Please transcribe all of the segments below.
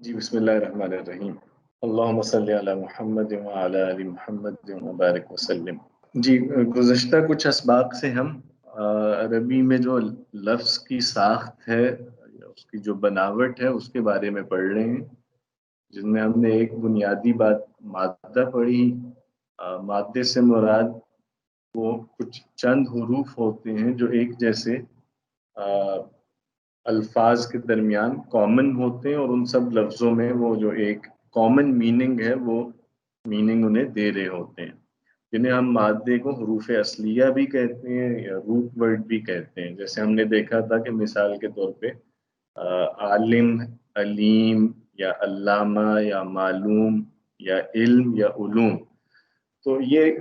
جی بسم اللہ الرحمن الرحیم۔ اللہم صلی علی محمد وعلی آل محمد وبارک وسلم۔ جی گزشتہ کچھ اسباق سے ہم عربی میں جو لفظ کی ساخت ہے یا اس کی جو بناوٹ ہے اس کے بارے میں پڑھ رہے ہیں، جن میں ہم نے ایک بنیادی بات مادہ پڑھی۔ مادے سے مراد وہ کچھ چند حروف ہوتے ہیں جو ایک جیسے الفاظ کے درمیان کامن ہوتے ہیں، اور ان سب لفظوں میں وہ جو ایک کامن میننگ ہے وہ میننگ انہیں دے رہے ہوتے ہیں، جنہیں ہم مادے کو حروف اصلیہ بھی کہتے ہیں یا روٹ ورڈ بھی کہتے ہیں۔ جیسے ہم نے دیکھا تھا کہ مثال کے طور پہ عالم، علیم یا علامہ یا معلوم یا علم یا علوم، تو یہ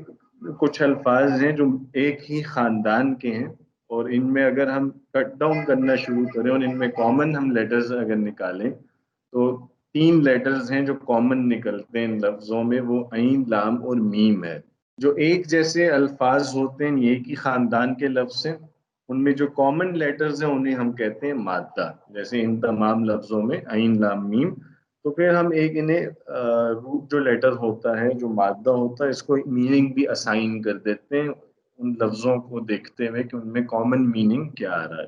کچھ الفاظ ہیں جو ایک ہی خاندان کے ہیں، اور ان میں اگر ہم کٹ ڈاؤن کرنا شروع کریں اور ان میں کامن ہم لیٹرز اگر نکالیں تو تین لیٹرز ہیں جو کامن نکلتے ہیں ان لفظوں میں، وہ عین، لام اور میم ہے۔ جو ایک جیسے الفاظ ہوتے ہیں، ایک ہی خاندان کے لفظ ہیں، ان میں جو کامن لیٹرز ہیں انہیں ہم کہتے ہیں مادہ، جیسے ان تمام لفظوں میں عین، لام، میم۔ تو پھر ہم ایک انہیں روٹ جو لیٹر ہوتا ہے جو مادہ ہوتا ہے، اس کو میننگ بھی اسائن کر دیتے ہیں ان لفظوں کو دیکھتے ہوئے کہ ان میں کامن میننگ کیا آ رہا ہے۔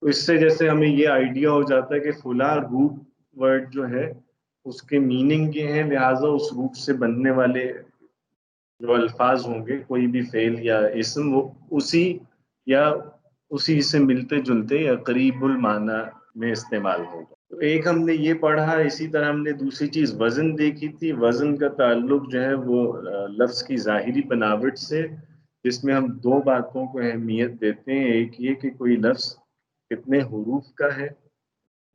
تو اس سے جیسے ہمیں یہ آئیڈیا ہو جاتا ہے کہ فلاں روٹ ورڈ جو ہے اس کے میننگ یہ ہیں، لہٰذا اس روٹ سے بننے والے جو الفاظ ہوں گے، کوئی بھی فعل یا اسم، وہ اسی یا اسی سے ملتے جلتے یا قریب المعنی میں استعمال ہوگا۔ تو ایک ہم نے یہ پڑھا، اسی طرح ہم نے دوسری چیز وزن دیکھی تھی۔ وزن کا تعلق جو ہے وہ لفظ کی ظاہری بناوٹ سے، جس میں ہم دو باتوں کو اہمیت دیتے ہیں۔ ایک یہ کہ کوئی لفظ کتنے حروف کا ہے،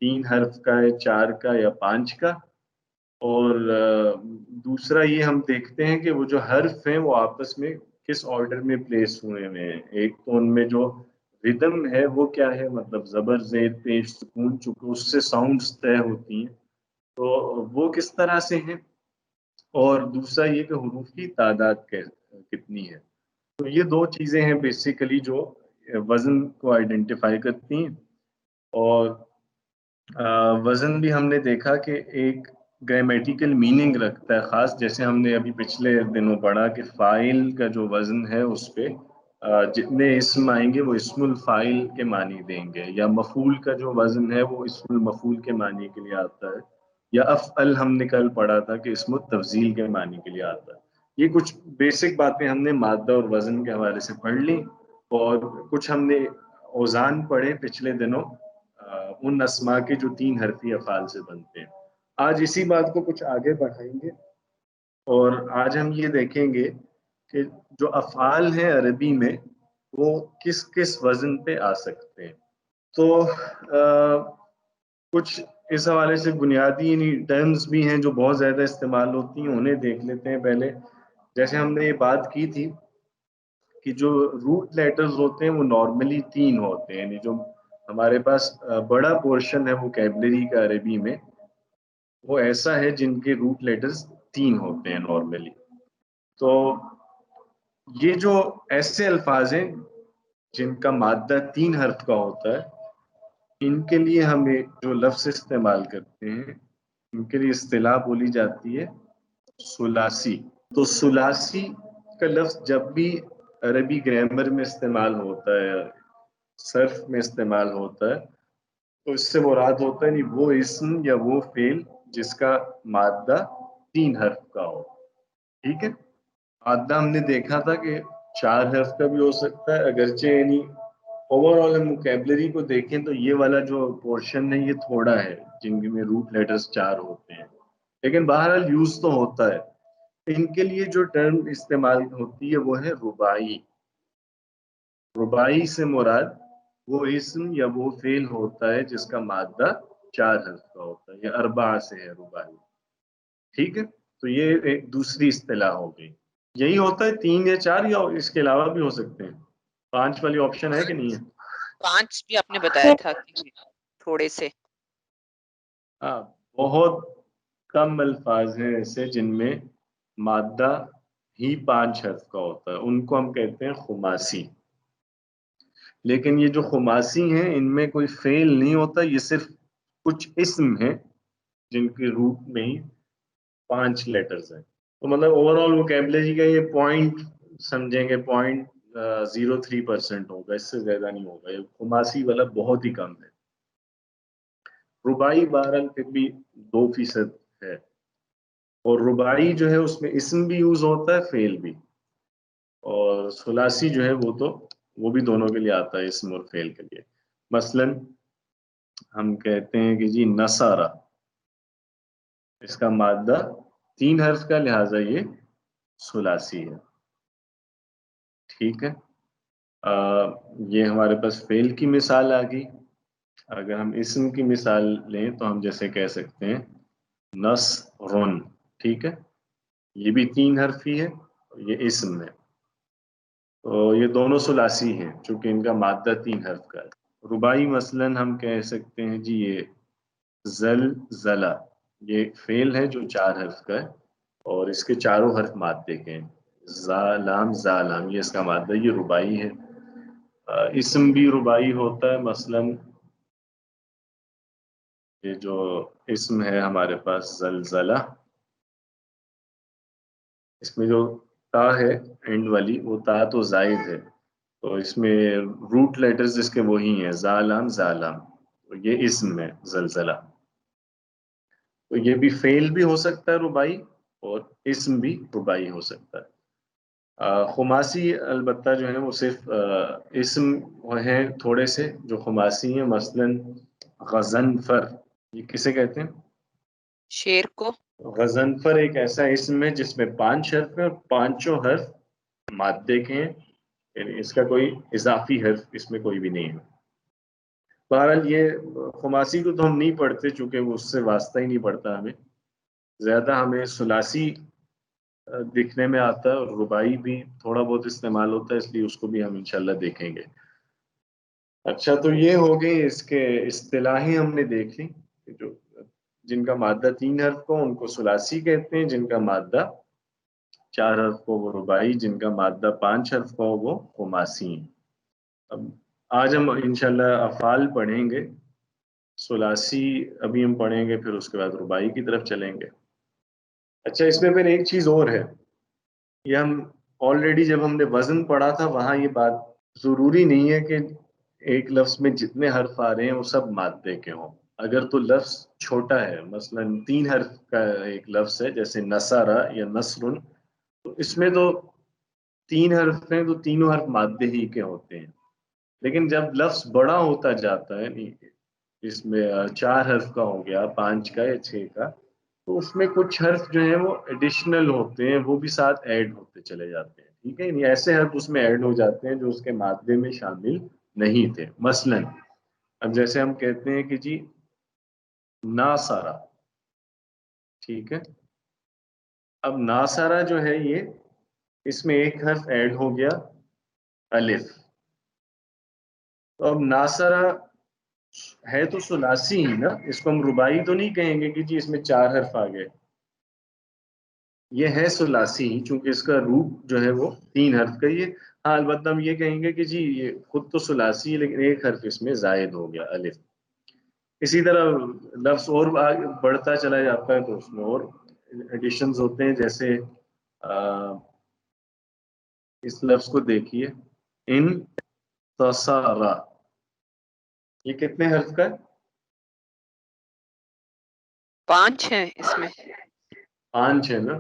3 حرف کا ہے، 4 کا یا 5 کا، اور دوسرا یہ ہم دیکھتے ہیں کہ وہ جو حرف ہیں وہ آپس میں کس آرڈر میں پلیس ہوئے ہوئے ہیں۔ ایک تو ان میں جو ردم ہے وہ کیا ہے، مطلب زبر، زیر، پیش، سکون، چونکہ اس سے ساؤنڈز طے ہوتی ہیں، تو وہ کس طرح سے ہیں، اور دوسرا یہ کہ حروف کی تعداد کتنی ہے۔ تو یہ دو چیزیں ہیں بیسیکلی جو وزن کو آئیڈینٹیفائی کرتی ہیں۔ اور وزن بھی ہم نے دیکھا کہ ایک گرامیٹیکل میننگ رکھتا ہے خاص، جیسے ہم نے ابھی پچھلے دنوں پڑھا کہ فاعل کا جو وزن ہے اس پہ جتنے اسم آئیں گے وہ اسم الفاعل کے معنی دیں گے، یا مفعول کا جو وزن ہے وہ اسم المفعول کے معنی کے لیے آتا ہے، یا افعل ہم نے کل پڑھا تھا کہ اسم التفضیل کے معنی کے لیے آتا ہے۔ یہ کچھ بیسک باتیں ہم نے مادہ اور وزن کے حوالے سے پڑھ لی، اور کچھ ہم نے اوزان پڑھے پچھلے دنوں، ان اسما کے جو 3 حرفی افعال سے بنتے ہیں۔ آج اسی بات کو کچھ آگے بڑھائیں گے، اور آج ہم یہ دیکھیں گے کہ جو افعال ہیں عربی میں وہ کس کس وزن پہ آ سکتے ہیں۔ تو کچھ اس حوالے سے بنیادی ٹرمز بھی ہیں جو بہت زیادہ استعمال ہوتی ہیں، انہیں دیکھ لیتے ہیں پہلے۔ جیسے ہم نے یہ بات کی تھی کہ جو روٹ لیٹرز ہوتے ہیں وہ نارملی 3 ہوتے ہیں، یعنی جو ہمارے پاس بڑا پورشن ہے ووکیبلری کا عربی میں، وہ ایسا ہے جن کے روٹ لیٹرز 3 ہوتے ہیں نارملی۔ تو یہ جو ایسے الفاظ ہیں جن کا مادہ 3 حرف کا ہوتا ہے، ان کے لیے ہم ایک جو لفظ استعمال کرتے ہیں، ان کے لیے اصطلاح بولی جاتی ہے ثلاثی۔ تو ثلاثی کا لفظ جب بھی عربی گرامر میں استعمال ہوتا ہے، صرف میں استعمال ہوتا ہے، تو اس سے مراد ہوتا ہے نہیں وہ اسم یا وہ فعل جس کا مادہ 3 حرف کا ہو۔ ٹھیک ہے، مادہ ہم نے دیکھا تھا کہ 4 حرف کا بھی ہو سکتا ہے، اگرچہ یعنی اوور آل ہم ووکیبلری کو دیکھیں تو یہ والا جو پورشن ہے یہ تھوڑا ہے جن میں روٹ لیٹرز 4 ہوتے ہیں، لیکن بہرحال یوز تو ہوتا ہے۔ ان کے لیے جو ٹرم استعمال ہوتی ہے وہ ہے رباعی۔ رباعی سے مراد وہ اسم یا وہ فعل ہوتا ہے جس کا مادہ 4 حرف کا ہوتا ہے، یا اربعہ سے ہے رباعی۔ ٹھیک ہے، تو یہ ایک دوسری اصطلاح ہو گئی۔ یہی ہوتا ہے 3 یا 4، یا اس کے علاوہ بھی ہو سکتے ہیں؟ 5 والی آپشن ہے کہ نہیں ہے؟ 5 بھی آپ نے بتایا تھا کہ تھوڑے سے۔ ہاں، بہت کم الفاظ ہیں ایسے جن میں مادہ ہی 5 حرف کا ہوتا ہے، ان کو ہم کہتے ہیں خماسی۔ لیکن یہ جو خماسی ہیں ان میں کوئی فعل نہیں ہوتا، یہ صرف کچھ اسم ہیں جن کے روٹ میں ہی 5 لیٹرز ہیں. تو مطلب اوور آل ووکیبلری کا یہ پوائنٹ سمجھیں گے 0.03% ہوگا، اس سے زیادہ نہیں ہوگا. یہ خماسی والا بہت ہی کم ہے. ربائی بہرحال پھر بھی 2% ہے. اور ربائی جو ہے اس میں اسم بھی یوز ہوتا ہے، فعل بھی. اور ثلاثی جو ہے وہ بھی دونوں کے لیے آتا ہے، اسم اور فعل کے لیے. مثلا ہم کہتے ہیں کہ جی نصارہ، اس کا مادہ 3 حرف کا، لہذا یہ ثلاثی ہے. ٹھیک ہے. یہ ہمارے پاس فعل کی مثال آ گئی. اگر ہم اسم کی مثال لیں تو ہم جیسے کہہ سکتے ہیں نصرن. ٹھیک ہے، یہ بھی 3 حرفی ہے، یہ اسم ہے. تو یہ دونوں ثلاثی ہیں چونکہ ان کا مادہ 3 حرف کا ہے. ربائی مثلا ہم کہہ سکتے ہیں جی یہ زلزلہ، یہ فعل ہے جو 4 حرف کا ہے اور اس کے چاروں حرف مادے کے ہیں. زالام زالام، یہ اس کا مادہ، یہ ربائی ہے. اسم بھی ربائی ہوتا ہے. مثلا یہ جو اسم ہے ہمارے پاس زلزلہ، اس میں جو تا ہے اینڈ والی، وہ تا تو زائد ہے، تو اس میں روٹ لیٹرز اس کے وہی ہیں، زالام زالام. تو یہ اسم ہے زلزلہ. تو یہ بھی فعل بھی ہو سکتا ہے ربائی، اور اسم بھی ربائی ہو سکتا ہے. خماسی البتہ جو ہے وہ صرف اسم ہیں تھوڑے سے جو خماسی ہیں. مثلا غضنفر، یہ کسے کہتے ہیں؟ شیر کو. غضنفر ایک ایسا اسم ہے جس میں 5 حرف ہیں اور 5 حرف مادے کے ہیں، یعنی اس کا کوئی اضافی حرف اس میں کوئی بھی نہیں ہے. بہرحال یہ خماسی کو تو ہم نہیں پڑھتے چونکہ وہ اس سے واسطہ ہی نہیں پڑتا ہمیں. زیادہ ہمیں ثلاثی دکھنے میں آتا ہے، اور ربائی بھی تھوڑا بہت استعمال ہوتا ہے، اس لیے اس کو بھی ہم انشاءاللہ دیکھیں گے. اچھا، تو یہ ہو گئی اس کے اصطلاحیں ہم نے دیکھ لی. جو جن کا مادہ 3 حرف کو ان کو ثلاثی کہتے ہیں، جن کا مادہ 4 حرف کو وہ ربائی، جن کا مادہ 5 حرف کو وہ خماسی ہیں. اب آج ہم انشاءاللہ افعال پڑھیں گے. ثلاثی ابھی ہم پڑھیں گے، پھر اس کے بعد ربائی کی طرف چلیں گے. اچھا، اس میں پھر ایک چیز اور ہے. یہ ہم آلریڈی جب ہم نے وزن پڑھا تھا وہاں یہ بات ضروری نہیں ہے کہ ایک لفظ میں جتنے حرف آ رہے ہیں وہ سب مادے کے ہوں. اگر تو لفظ چھوٹا ہے، مثلا 3 حرف کا ایک لفظ ہے جیسے نصارہ یا نصرن، تو اس میں تو 3 حرف ہیں تو تینوں حرف مادے ہی کے ہوتے ہیں. لیکن جب لفظ بڑا ہوتا جاتا ہے، اس میں 4 حرف کا ہو گیا، 5 کا یا 6 کا، تو اس میں کچھ حرف جو ہیں وہ ایڈیشنل ہوتے ہیں، وہ بھی ساتھ ایڈ ہوتے چلے جاتے ہیں. ٹھیک ہے، یعنی ایسے حرف اس میں ایڈ ہو جاتے ہیں جو اس کے مادے میں شامل نہیں تھے. مثلا اب جیسے ہم کہتے ہیں کہ جی ناصارہ. ٹھیک ہے، اب ناصارہ جو ہے یہ اس میں ایک حرف ایڈ ہو گیا، الف. تو اب ناصارہ ہے تو ثلاثی ہی نا، اس کو ہم ربائی تو نہیں کہیں گے کہ جی اس میں 4 حرف آ گئے. یہ ہے ثلاثی ہی چونکہ اس کا روٹ جو ہے وہ 3 حرف کا ہی ہے. ہاں البتہ ہم یہ کہیں گے کہ جی یہ خود تو ثلاثی ہے لیکن ایک حرف اس میں زائد ہو گیا، الف. اسی طرح لفظ اور بڑھتا چلا جاتا ہے تو اس میں اور ایڈیشنز ہوتے ہیں. جیسے اس لفظ کو دیکھیے، ان تصارہ، یہ کتنے حرف کا ہے؟ 5 ہیں اس میں. 5 ہے نا.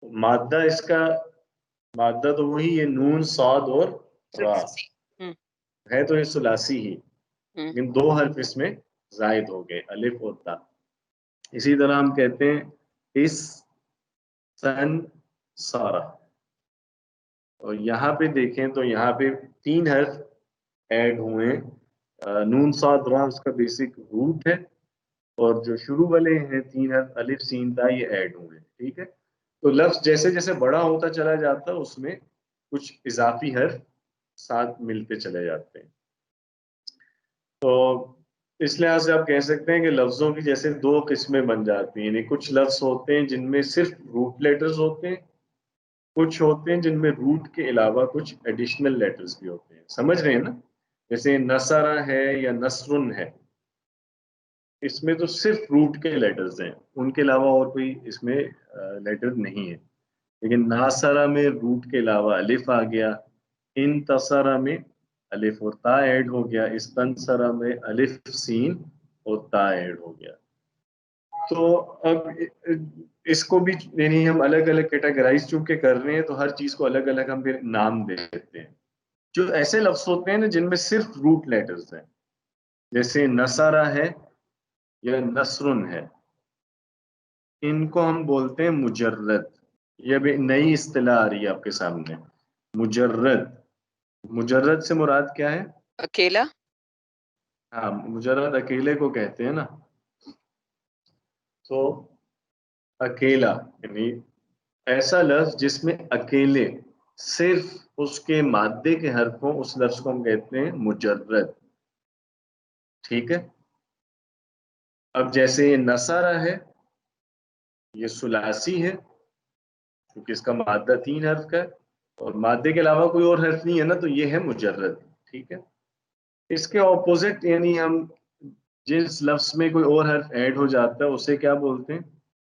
مادہ اس کا مادہ تو وہی ہے، نون صاد اور را ہے، تو یہ ثلاثی ہی، لیکن 2 حرف اس میں زائد ہو گئے، الف اور تا. اسی طرح ہم کہتے ہیں اس سن سارا، اور یہاں پہ دیکھیں تو یہاں پہ 3 حرف ایڈ ہوئے. نون صاد را اس کا بیسک روٹ ہے، اور جو شروع والے ہیں 3 حرف الف سین تا، یہ ایڈ ہوئے. ٹھیک ہے، تو لفظ جیسے جیسے بڑا ہوتا چلا جاتا اس میں کچھ اضافی حرف ساتھ ملتے چلے جاتے ہیں. تو اس لحاظ سے آپ کہہ سکتے ہیں کہ لفظوں کی جیسے 2 قسمیں بن جاتی ہیں. یعنی کچھ لفظ ہوتے ہیں جن میں صرف روٹ لیٹرز ہوتے ہیں، کچھ ہوتے ہیں جن میں روٹ کے علاوہ کچھ ایڈیشنل لیٹرز بھی ہوتے ہیں. سمجھ رہے ہیں نا؟ جیسے نصرہ ہے یا نصرن ہے، اس میں تو صرف روٹ کے لیٹرز ہیں، ان کے علاوہ اور کوئی اس میں لیٹر نہیں ہے. لیکن ناصرہ میں روٹ کے علاوہ الف آ گیا، انتصرہ میں الف اور تا ایڈ ہو گیا، استنصرہ میں الف سین اور تا ایڈ ہو گیا. تو اب اس کو بھی یعنی ہم الگ الگ کیٹاگرائز چونکہ کر رہے ہیں تو ہر چیز کو الگ الگ ہم پھر نام دے دیتے ہیں. جو ایسے لفظ ہوتے ہیں نا جن میں صرف روٹ لیٹرز ہیں، جیسے نصرہ ہے یا نصرن ہے، ان کو ہم بولتے ہیں مجرد. یہ ابھی نئی اصطلاح آ رہی ہے آپ کے سامنے، مجرد. مجرد سے مراد کیا ہے؟ اکیلا. ہاں، مجرد اکیلے کو کہتے ہیں نا. تو اکیلا یعنی ایسا لفظ جس میں اکیلے صرف اس کے مادے کے حرف ہوں، اس لفظ کو ہم کہتے ہیں مجرد. ٹھیک ہے. اب جیسے یہ نصارہ ہے، یہ ثلاثی ہے کیونکہ اس کا مادہ 3 حرف کا ہے اور مادے کے علاوہ کوئی اور حرف نہیں ہے نا، تو یہ ہے مجرد. ٹھیک ہے. اس کے اپوزٹ یعنی ہم جس لفظ میں کوئی اور حرف ایڈ ہو جاتا ہے اسے کیا بولتے ہیں؟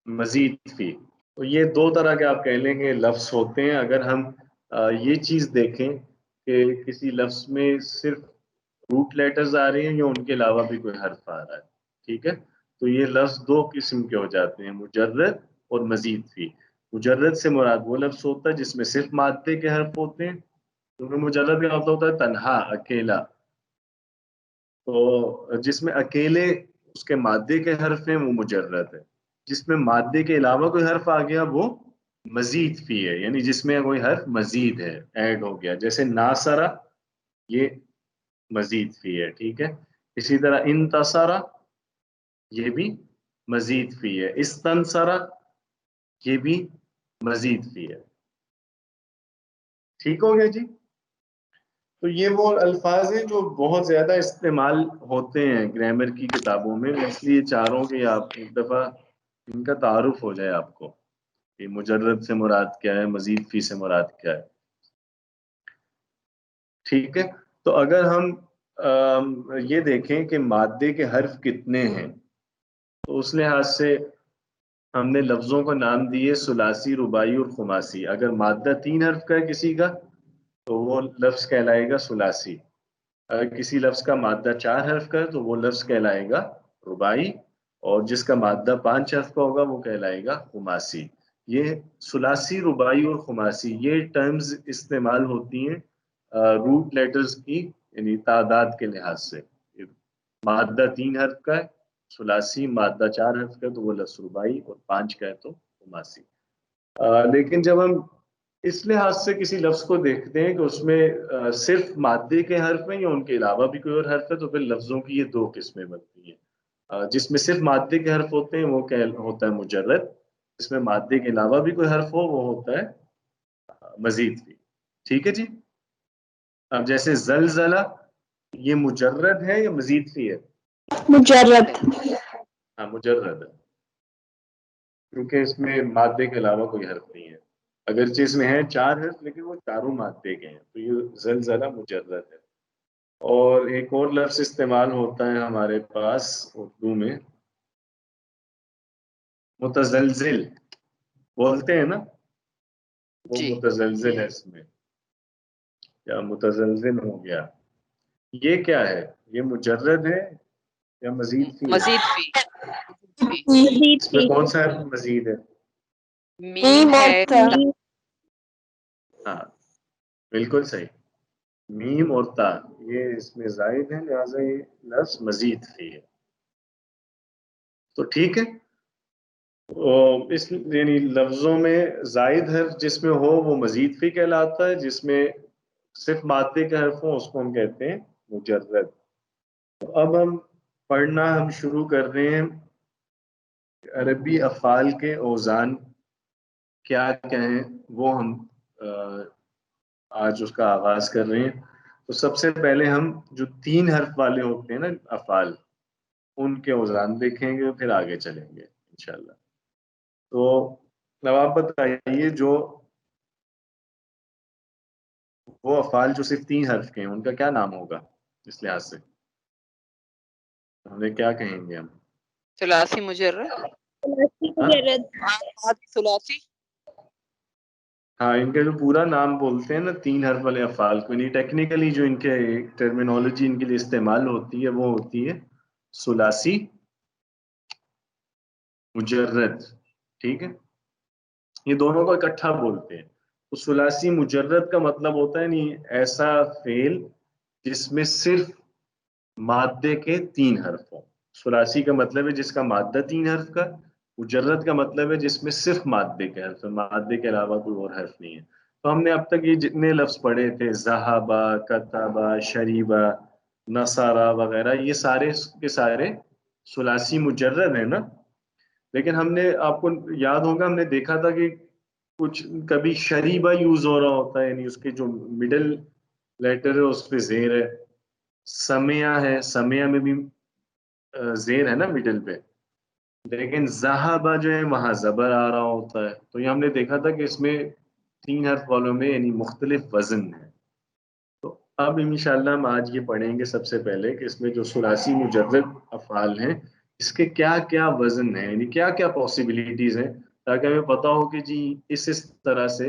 مزید فی. تو یہ دو طرح کے آپ کہہ لیں گے لفظ ہوتے ہیں. اگر ہم یہ چیز دیکھیں کہ کسی لفظ میں صرف روٹ لیٹرز آ رہے ہیں یا ان کے علاوہ بھی کوئی حرف آ رہا ہے، ٹھیک ہے، تو یہ لفظ دو قسم کے ہو جاتے ہیں، مجرد اور مزید فی. مجرد سے مراد وہ لفظ ہوتا ہے جس میں صرف مادے کے حرف ہوتے ہیں، کیونکہ مجرد کا مطلب ہوتا ہے تنہا، اکیلا. تو جس میں اکیلے اس کے مادے کے حرف ہیں وہ مجرد ہے. جس میں مادے کے علاوہ کوئی حرف آ گیا وہ مزید فی ہے، یعنی جس میں کوئی حرف مزید ہے، ایڈ ہو گیا. جیسے ناصرہ یہ مزید فی ہے. ٹھیک ہے. اسی طرح انتصرہ یہ بھی مزید فی ہے. استنصرہ یہ بھی مزید فی ہے. ٹھیک ہو گیا جی. تو یہ وہ الفاظ ہیں جو بہت زیادہ استعمال ہوتے ہیں گرامر کی کتابوں میں، اس لیے چاہ رہا ہوں کہ آپ ایک دفعہ ان کا تعارف ہو جائے آپ کو کہ مجرد سے مراد کیا ہے، مزید فی سے مراد کیا ہے. ٹھیک ہے. تو اگر ہم یہ دیکھیں کہ مادے کے حرف کتنے ہیں تو اس لحاظ سے ہم نے لفظوں کو نام دیے ثلاثی، رباعی اور خماسی. اگر مادہ 3 حرف کا ہے کسی کا تو وہ لفظ کہلائے گا ثلاثی. اگر کسی لفظ کا مادہ 4 حرف کا ہے تو وہ لفظ کہلائے گا رباعی، اور جس کا مادہ 5 حرف کا ہوگا وہ کہلائے گا خماسی. یہ ثلاثی، رباعی اور خماسی یہ ٹرمز استعمال ہوتی ہیں روٹ لیٹرز کی یعنی تعداد کے لحاظ سے. مادہ 3 حرف کا ہے ثلاثی، مادہ 4 حرف کا ہے تو وہ لفظ رباعی، اور 5 کا ہے تو خماسی. لیکن جب ہم اس لحاظ سے کسی لفظ کو دیکھتے ہیں کہ اس میں صرف مادے کے حرف ہیں یا ان کے علاوہ بھی کوئی اور حرف ہے، تو پھر لفظوں کی یہ دو قسمیں بنتی ہیں. جس میں صرف مادے کے حرف ہوتے ہیں وہ ہوتا ہے مجرد. جس میں مادے کے علاوہ بھی کوئی حرف ہو وہ ہوتا ہے مزید بھی. ٹھیک ہے جی. اب جیسے زلزلہ یہ مجرد ہے یا مزید فی ہے؟ مجرد. ہاں مجرد ہے، کیونکہ اس میں مادے کے علاوہ کوئی حرف نہیں ہے. اگرچہ اس میں ہے 4 حرف لیکن وہ چاروں مادے کے ہیں، تو یہ زلزلہ مجرد ہے. اور ایک اور لفظ استعمال ہوتا ہے ہمارے پاس اردو میں، متزلزل بولتے ہیں نا، وہ جی. متزلزل ہے. اس میں یا متزلزل ہو گیا، یہ کیا ہے؟ یہ مجرد ہے یا مزید فی ہے؟ مزید فی. فی. مزید اس میں فی. کون سا حرف مزید ہے؟ میم ہے. ہاں بالکل صحیح، میم اور تا یہ اس میں زائد ہے، لہذا یہ لفظ مزید فی ہے. تو ٹھیک ہے. اس یعنی لفظوں میں زائد حرف جس میں ہو وہ مزید فی کہلاتا ہے، جس میں صرف مادے کے حرف ہوں اس کو ہم کہتے ہیں مجرد. تو اب ہم شروع کر رہے ہیں عربی افعال کے اوزان کیا کیا ہیں وہ ہم آج اس کا آغاز کر رہے ہیں. تو سب سے پہلے ہم جو 3 حرف والے ہوتے ہیں نا افعال، ان کے اوزان دیکھیں گے پھر آگے چلیں گے انشاءاللہ. تو اب آپ بتائیے جو وہ افعال جو صرف 3 حرف کے ہیں ان کا کیا نام ہوگا؟ اس لحاظ سے ہمیں کیا کہیں گے ہم؟ ثلاثی مجرد، ثلاثی، ہاں ان کا جو پورا نام بولتے ہیں نا 3 حرف والے افعال کو، یعنی ٹیکنیکلی جو ان کے ٹرمینالوجی ان کے لیے استعمال ہوتی ہے وہ ہوتی ہے ثلاثی مجرد. ٹھیک ہے، یہ دونوں کو اکٹھا بولتے ہیں. تو ثلاثی مجرد کا مطلب ہوتا ہے نہیں ایسا فعل جس میں صرف مادے کے 3 حرف ہوں. ثلاثی کا مطلب ہے جس کا مادہ 3 حرف کا. مجرد کا مطلب ہے جس میں صرف مادے کے حرف ہیں، مادے کے علاوہ کوئی اور حرف نہیں ہے. تو ہم نے اب تک یہ جتنے لفظ پڑھے تھے ذہبا، کتبا، شریبا، نصارا وغیرہ، یہ سارے کے سارے ثلاثی مجرد ہیں نا. لیکن ہم نے، آپ کو یاد ہوگا ہم نے دیکھا تھا کہ کچھ کبھی شریبا یوز ہو رہا ہوتا ہے، یعنی اس کے جو مڈل لیٹر ہے اس پہ زیر ہے. سمیہ ہے، سمیہ میں بھی زیر ہے نا مڈل پہ. لیکن ذہبہ جو ہے وہاں زبر آ رہا ہوتا ہے. تو یہ ہم نے دیکھا تھا کہ اس میں 3 حرف والوں میں یعنی مختلف وزن ہے. تو اب انشاءاللہ ہم آج یہ پڑھیں گے سب سے پہلے کہ اس میں جو ثلاثی مجرد افعال ہیں اس کے کیا کیا وزن ہیں، یعنی کیا کیا پاسبلٹیز ہیں، تاکہ ہمیں پتا ہو کہ جی اس طرح سے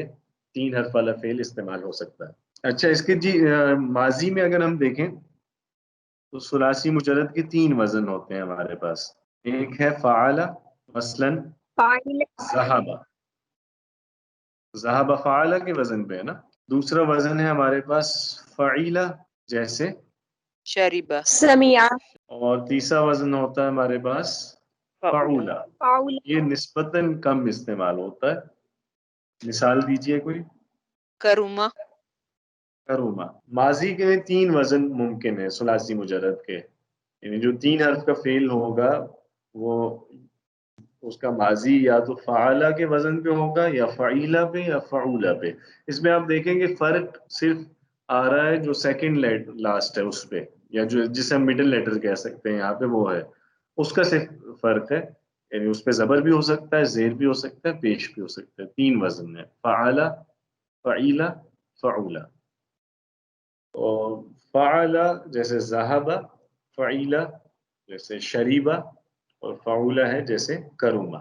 3 حرف والا فعل استعمال ہو سکتا ہے. اچھا، اس کے جی ماضی میں اگر ہم دیکھیں تو ثلاثی مجرد کے 3 وزن ہوتے ہیں ہمارے پاس. ایک ہے فعال، مثلا ذہبہ، ذہبہ فعال کے وزن پہ ہے نا. دوسرا وزن ہے ہمارے پاس فعیلہ، جیسے شریبہ، سمیع، اور تیسرا وزن ہوتا ہے ہمارے پاس فعولہ. یہ نسبتاً کم استعمال ہوتا ہے. مثال دیجئے کوئی. کرومہ، کرومہ. ماضی کے 3 وزن ممکن ہے ثلاثی مجرد کے، یعنی جو 3 حرف کا فعل ہوگا وہ اس کا ماضی یا تو فعالہ کے وزن پہ ہوگا یا فعیلہ پہ یا فعولہ پہ. اس میں آپ دیکھیں گے فرق صرف آ رہا ہے جو سیکنڈ لاسٹ ہے اس پہ، یا جو جسے ہم مڈل لیٹر کہہ سکتے ہیں یہاں پہ، وہ ہے اس کا صرف فرق ہے. یعنی اس پہ زبر بھی ہو سکتا ہے، زیر بھی ہو سکتا ہے، پیش بھی ہو سکتا ہے. 3 وزن ہے، فعالہ، فعیلہ، فعولہ. اور فعالہ جیسے ذہبہ، فعیلہ جیسے شریبہ، اور فعولہ ہے جیسے کرومہ.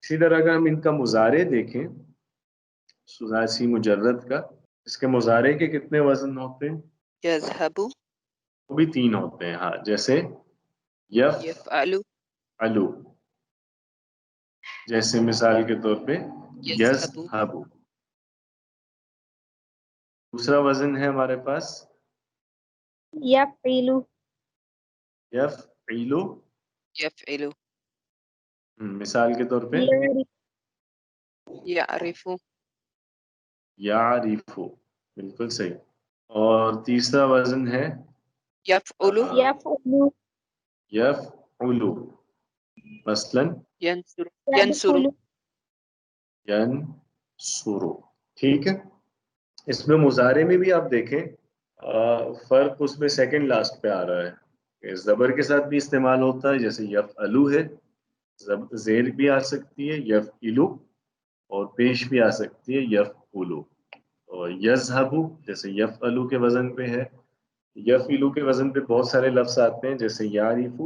اسی طرح اگر ہم ان کا مضارع دیکھیں ثلاثی مجرد کا، اس کے مضارع کے کتنے وزن ہوتے ہیں؟ یذہبو، وہ بھی 3 ہوتے ہیں. ہاں، جیسے یفعلو، یفعلو، جیسے مثال کے طور پہ یذہبو، یذہبو. دوسرا وزن ہے ہمارے پاس یفعل، یفعلو. یفعلو، مثال کے طور پہ یعرفو، یعرفو. بالکل صحیح. اور تیسرا وزن ہے یفعلو، یفعل، یفعلو. مثلا ینصر، ینصرو، یدخل، ینصرو. ٹھیک ہے. اس میں مضارع میں بھی آپ دیکھیں فرق اس میں سیکنڈ لاسٹ پہ آ رہا ہے کہ زبر کے ساتھ بھی استعمال ہوتا ہے، جیسے یفعلو ہے، زیر بھی آ سکتی ہے یفعلو، اور پیش بھی آ سکتی ہے یفعلو. اور یذہبو جیسے یفعلو کے وزن پہ ہے. یفعلو کے وزن پہ بہت سارے لفظ آتے ہیں جیسے یعرفو،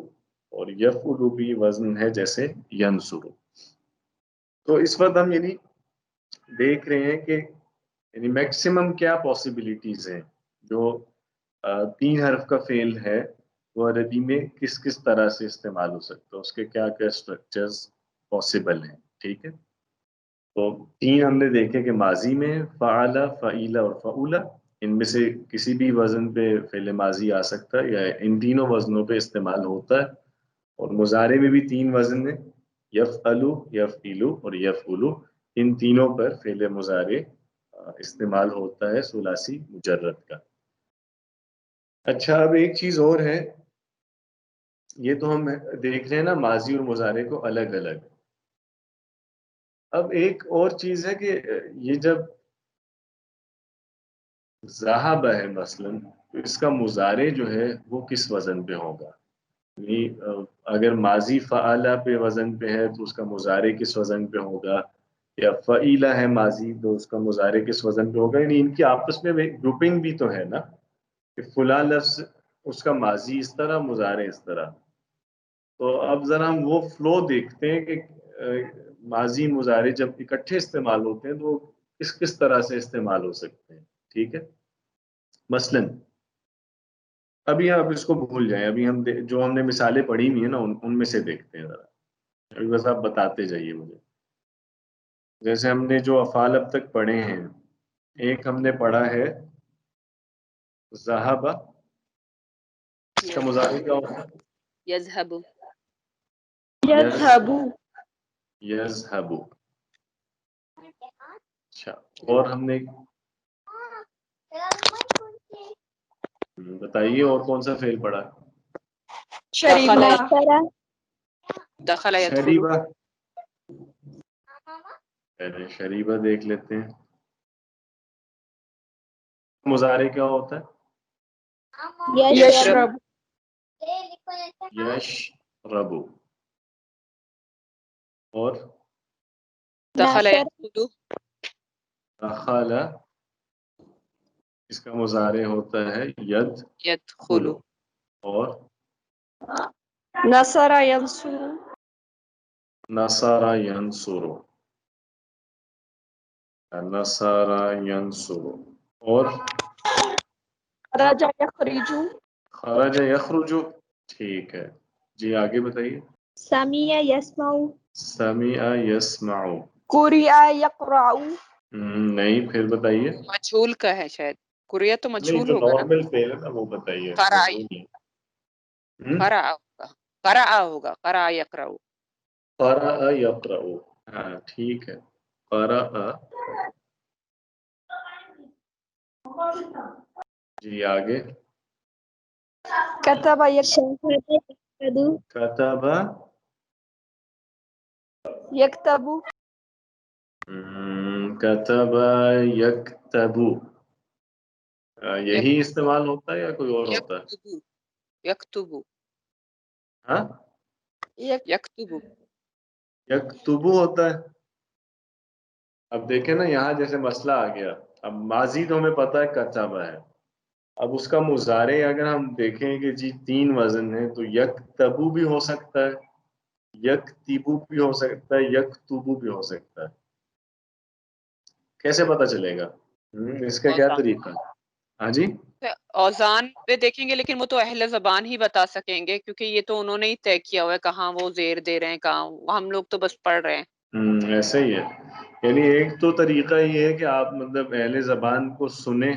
اور یفعلو بھی وزن ہے جیسے ینصرو. تو اس وقت ہم یعنی دیکھ رہے ہیں کہ یعنی میکسیمم کیا پاسبلٹیز ہیں جو 3 حرف کا فعل ہے وہ عربی میں کس کس طرح سے استعمال ہو سکتا ہے، اس کے کیا کیا اسٹرکچرز پاسبل ہیں. ٹھیک ہے. تو 3 ہم نے دیکھے کہ ماضی میں فعالہ، فعیلہ اور فعولہ، ان میں سے کسی بھی وزن پہ فعل ماضی آ سکتا ہے یا ان تینوں وزنوں پہ استعمال ہوتا ہے. اور مضارع میں بھی 3 وزن ہیں، یفعلو، یفعلو اور یفعلو. ان تینوں پر فعل مضارع استعمال ہوتا ہے ثلاثی مجرد کا. اچھا، اب ایک چیز اور ہے، یہ تو ہم دیکھ رہے ہیں نا ماضی اور مضارع کو الگ الگ. اب ایک اور چیز ہے کہ یہ جب ذہب ہے مثلا تو اس کا مضارع جو ہے وہ کس وزن پہ ہوگا. یعنی اگر ماضی فعالہ پہ وزن پہ ہے تو اس کا مضارع کس وزن پہ ہوگا، یا فعیلہ ہے ماضی تو اس کا مضارع کس وزن پہ ہوگا. یعنی ان کی آپس میں گروپنگ بھی تو ہے نا کہ فلاں لفظ اس کا ماضی اس طرح، مضارع اس طرح. تو اب ذرا ہم وہ فلو دیکھتے ہیں کہ ماضی مضارع جب اکٹھے استعمال ہوتے ہیں تو وہ کس کس طرح سے استعمال ہو سکتے ہیں. ٹھیک ہے. مثلاً ابھی آپ اس کو بھول جائیں. ابھی جو ہم نے مثالیں پڑھی ہوئی ہیں نا ان میں سے دیکھتے ہیں ذرا. ابھی بس آپ بتاتے جائیے مجھے. جیسے ہم نے جو افعال اب تک پڑھے ہیں، ایک ہم نے پڑھا ہے ذہب. اس کا مضارع کیا ہوتا ہے؟ یذهب. يذهب. یذهب. اچھا. اور ہم نے بتائیے اور کون سا فعل پڑھا؟ دخل. نصر. دخل يدخل. شریبہ. پہلے شریبہ دیکھ لیتے ہیں. مضارع کیا ہوتا ہے؟ يشرب. یشرب. اور دخل نصر. يدخل. دخل، اس کا مضارع ہوتا ہے يدخل. اور نصر ينصر. نصر ینصر. نصر ینصر. اور خرج يخرج. خرج یخرج. ٹھیک ہے جی، آگے بتائیے. سمع يسمع. سمع یسمع. قرئ يقرأ. نہیں، پھر بتائیے. مجھول کا ہے شاید. قریہ تو نہیں، مجھول جو ہوگا نا. نارمل فعل ہے نا وہ بتائیے. قرأ. مجھول نہیں. قرأ ہوگا. قرأ ہوگا. قرأ يقرأ. قرأ یقرأ. ہاں ٹھیک ہے. قرأ. جی آگے. كتب يكتب. کتب. يكتب. کتب یکتب. یہی استعمال ہوتا ہے یا کوئی اور ہوتا ہے؟ يكتب. يكتب. ہاں، يكتب. یکتب ہوتا ہے. اب دیکھیں نا یہاں جیسے مسئلہ آ گیا. اب ماضی تو ہمیں پتا ہے کتب ہے. اب اس کا مضارع اگر ہم دیکھیں کہ جی 3 وزن ہے تو یکتبو بھی ہو سکتا ہے، یکتبو بھی ہو سکتا ہے، یکتبو بھی ہو سکتا ہے. کیسے پتا چلے گا؟ اس کا کیا طریقہ ہے؟ ہاں جی. اوزان پہ دیکھیں گے، لیکن وہ تو اہل زبان ہی بتا سکیں گے، کیونکہ یہ تو انہوں نے ہی طے کیا ہوا ہے کہاں وہ زیر دے رہے ہیں، کہاں ہم لوگ تو بس پڑھ رہے ہیں. ایسا ہی ہے. یعنی ایک تو طریقہ یہ ہے کہ آپ مطلب اہل زبان کو سنیں.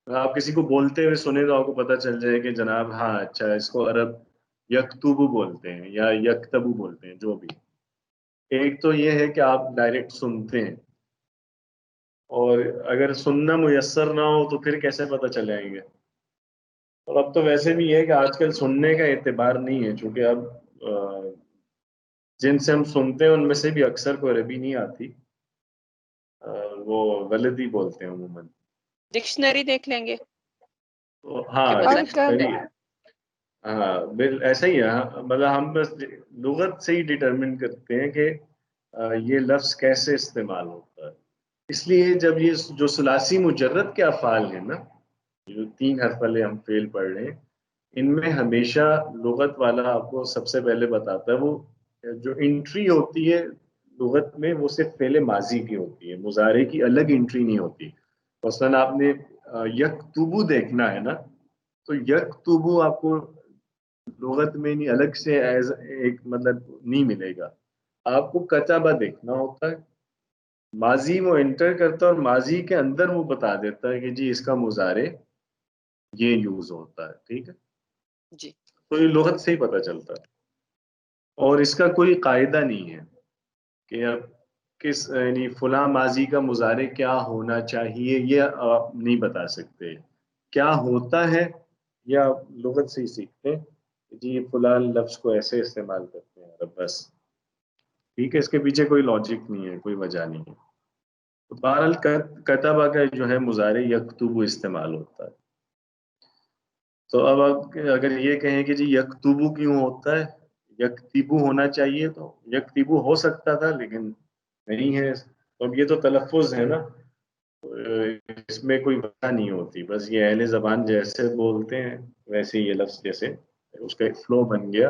آپ کسی کو بولتے ہوئے سنیں تو آپ کو پتہ چل جائے کہ جناب ہاں اچھا اس کو عرب یکتبو بولتے ہیں یا یکتبو بولتے ہیں جو بھی. ایک تو یہ ہے کہ آپ ڈائریکٹ سنتے ہیں، اور اگر سننا میسر نہ ہو تو پھر کیسے پتہ چلائیں گے؟ اور اب تو ویسے بھی ہے کہ آج کل سننے کا اعتبار نہیں ہے، چونکہ اب جن سے ہم سنتے ہیں ان میں سے بھی اکثر کو عربی نہیں آتی. وہ غلط ہی بولتے ہیں عموماً. ڈکشنری دیکھ لیں گے. تو ہاں کہ پتہ ڈکشنری ہے. ہاں ایسا ہی ہے. مطلب ہم بس لغت سے ہی ڈٹرمن کرتے ہیں کہ یہ لفظ کیسے استعمال ہوتا ہے. اس لیے جب یہ جو ثلاثی مجرد کے افعال ہیں نا، جو 3 حرف والے ہم فعل پڑھ رہے ہیں، ان میں ہمیشہ لغت والا آپ کو سب سے پہلے بتاتا ہے وہ جو انٹری ہوتی ہے لغت میں وہ صرف فعل ماضی کی ہوتی ہے، مضارع کی الگ انٹری نہیں ہوتی. مثلاً آپ نے یکتبو دیکھنا ہے نا، تو یکتبو آپ کو لغت میں نہیں الگ سے ایز ایک مطلب نہیں ملے گا. آپ کو کتبہ دیکھنا ہوتا ہے. ماضی وہ انٹر کرتا ہے اور ماضی کے اندر وہ بتا دیتا ہے کہ جی اس کا مضارع یہ یوز ہوتا ہے. ٹھیک ہے. جی. تو یہ لغت سے ہی پتہ چلتا ہے، اور اس کا کوئی قاعدہ نہیں ہے کہ اب کس یعنی فلاں ماضی کا مضارع کیا ہونا چاہیے، یہ آپ نہیں بتا سکتے. کیا ہوتا ہے یا لغت سے ہی سیکھتے ہیں جی فلاں لفظ کو ایسے استعمال کرتے ہیں بس. ٹھیک ہے. اس کے پیچھے کوئی لاجک نہیں ہے، کوئی وجہ نہیں ہے. تو بہرحال کتبہ کا جو ہے مضارع یکتبو استعمال ہوتا ہے. تو اب اگر یہ کہیں کہ جی یکتبو کیوں ہوتا ہے، یکتبو ہونا چاہیے، تو یکتبو ہو سکتا تھا لیکن نہیں ہے. تو اب یہ تو تلفظ ہے نا، اس میں کوئی وجہ نہیں ہوتی. بس یہ اہل زبان جیسے بولتے ہیں ویسے یہ لفظ جیسے اس کا ایک فلو بن گیا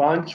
5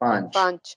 5. 5.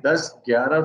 10-11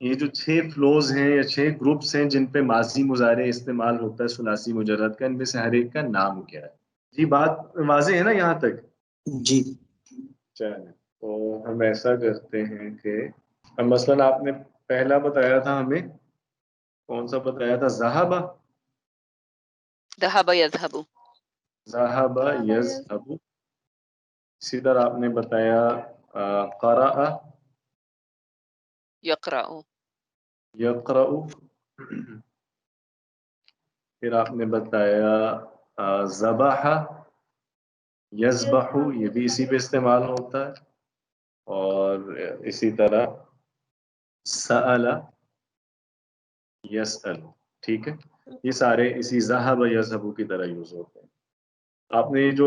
یہ جو 6 فلوز ہیں یا 6 گروپس ہیں جن پہ ماضی مضارع استعمال ہوتا ہے ثلاثی مجرد کا، ان میں سے ہر ایک کا نام کیا ہے؟ جی بات واضح ہے نا یہاں تک؟ جی چلیں تو ہم ایسا کرتے ہیں کہ مثلاً آپ نے پہلا بتایا تھا ہمیں، کون سا بتایا تھا؟ ذہبہ، ذهب يذهب. ذہبہ یذہب. اسی طرح آپ نے بتایا قرأ يقرأ. یقرأ. پھر آپ نے بتایا ذبح یذبح، یہ بھی اسی پہ استعمال ہوتا ہے. اور اسی طرح سأل یسأل. ٹھیک ہے، یہ سارے اسی ذہب یذہب کی طرح یوز ہوتے ہیں. آپ نے یہ جو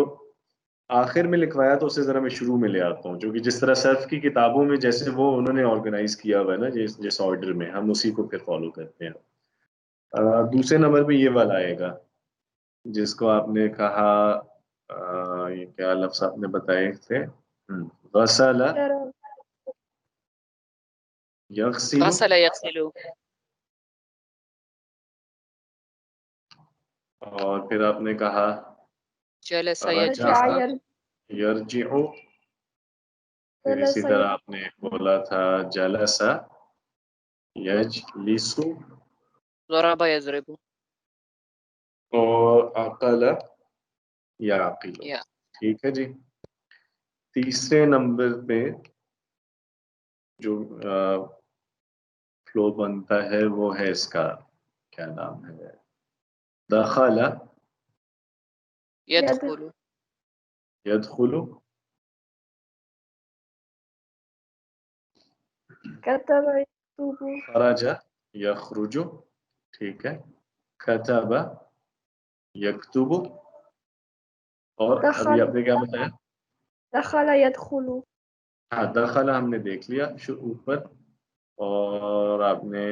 آخر میں لکھوایا تو اسے ذرا میں شروع میں لے آتا ہوں، جو کہ جس طرح صرف کی کتابوں میں جیسے وہ انہوں نے آرگنائز کیا ہوا ہے نا جس آرڈر میں، ہم اسی کو پھر فالو کرتے ہیں. دوسرے نمبر پہ یہ والا آئے گا جس کو آپ نے کہا یہ کیا لفظ آپ نے بتائے تھے؟ غسل یغسل. غسل يغسل. اور پھر آپ نے کہا جلس رجع يجلس. یرجع. پھر اسی طرح آپ نے بولا تھا جلس یجلس. ضرب يضرب. اور عقل یعقل. یا ٹھیک ہے جی. تیسرے نمبر پہ جو فلو بنتا ہے وہ ہے اس کا کیا نام ہے؟ دخل يدخل. يدخل. كتب يكتب خرج يخرج. ٹھیک ہے. كتب يكتب. اور ابھی آپ نے کیا بتایا؟ دخل يدخل. ہاں دخل ہم نے دیکھ لیا اوپر. اور آپ نے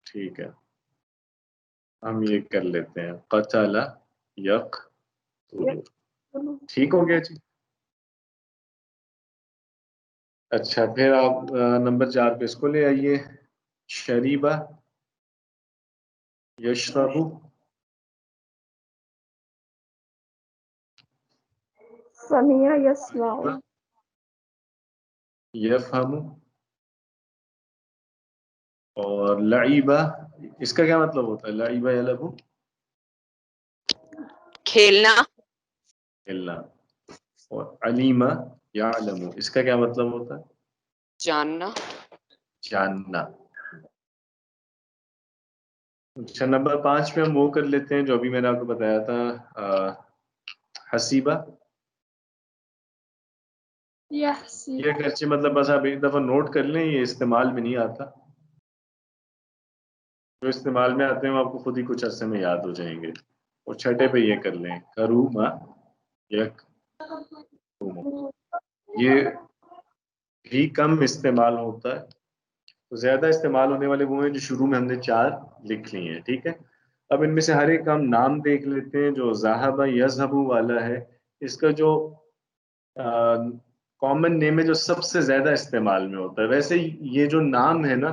ٹھیک ہے ہم یہ کر لیتے ہیں قتل يقتل. ٹھیک ہو گیا جی. اچھا پھر آپ نمبر 4 پہ اس کو لے آئیے. شریبہ یشرب. سمع يسمع. یفہم. اور لعیبہ، اس کا کیا مطلب ہوتا ہے؟ لعیبہ یلعب، کھیلنا. کھیلنا. اور علیمہ یعلم، اس کا کیا مطلب ہوتا ہے؟ جاننا. جاننا. اچھا نمبر 5 پہ ہم وہ کر لیتے ہیں جو ابھی میں نے آپ کو بتایا تھا حسیبہ. يحسب. یہ اگرچہ مطلب بس آپ ایک دفعہ نوٹ کر لیں، یہ استعمال میں نہیں آتا. جو استعمال میں آتے ہیں وہ آپ کو خود ہی کچھ عرصے میں یاد ہو جائیں گے. اور چھٹے پہ یہ کر لیں کروما یک. یہ بھی کم استعمال ہوتا ہے. تو زیادہ استعمال ہونے والے وہ ہیں جو شروع میں ہم نے 4 لکھ لی ہیں. ٹھیک ہے. اب ان میں سے ہر ایک کا ہم نام دیکھ لیتے ہیں. جو ذہب یذہب والا ہے اس کا جو کامن نیم ہے جو سب سے زیادہ استعمال میں ہوتا ہے. ویسے یہ جو نام ہے نا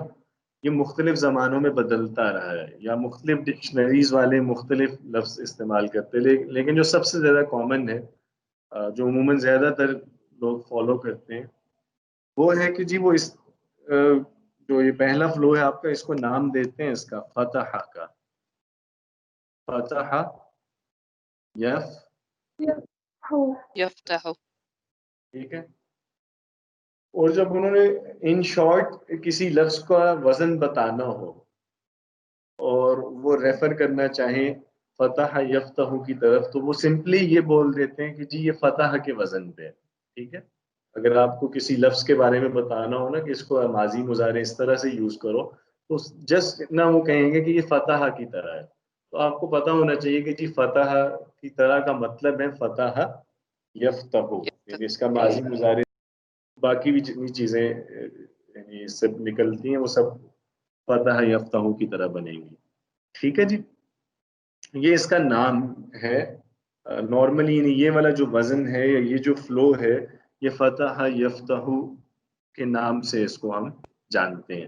یہ مختلف زمانوں میں بدلتا رہا ہے، یا مختلف ڈکشنریز والے مختلف لفظ استعمال کرتے ہیں، لیکن جو سب سے زیادہ کامن ہے جو عموماً زیادہ تر لوگ فالو کرتے ہیں وہ ہے کہ جی وہ اس جو یہ پہلا فلو ہے آپ کا، اس کو نام دیتے ہیں اس کا فتح کا. فتح یف. یفتح. ٹھیک ہے. اور جب انہوں نے ان شارٹ کسی لفظ کا وزن بتانا ہو اور وہ ریفر کرنا چاہیں فتح یفتح کی طرف تو وہ سمپلی یہ بول دیتے ہیں کہ جی یہ فتح کے وزن پہ ہے. ٹھیک ہے. اگر آپ کو کسی لفظ کے بارے میں بتانا ہو نا کہ اس کو ماضی مضارع اس طرح سے یوز کرو تو جسٹ اتنا وہ کہیں گے کہ یہ فتح کی طرح ہے. تو آپ کو پتا ہونا چاہیے کہ جی فتح کی طرح کا مطلب ہے فتح یفتح، یعنی اس کا ماضی مضارع باقی بھی جتنی چیزیں یعنی سب نکلتی ہیں وہ سب فتح یفتح کی طرح بنے گی. ٹھیک ہے جی. یہ اس کا نام ہے. نارملی یہ والا جو وزن ہے یا یہ جو فلو ہے یہ فتح یفتح کے نام سے اس کو ہم جانتے ہیں.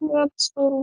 يبصر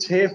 6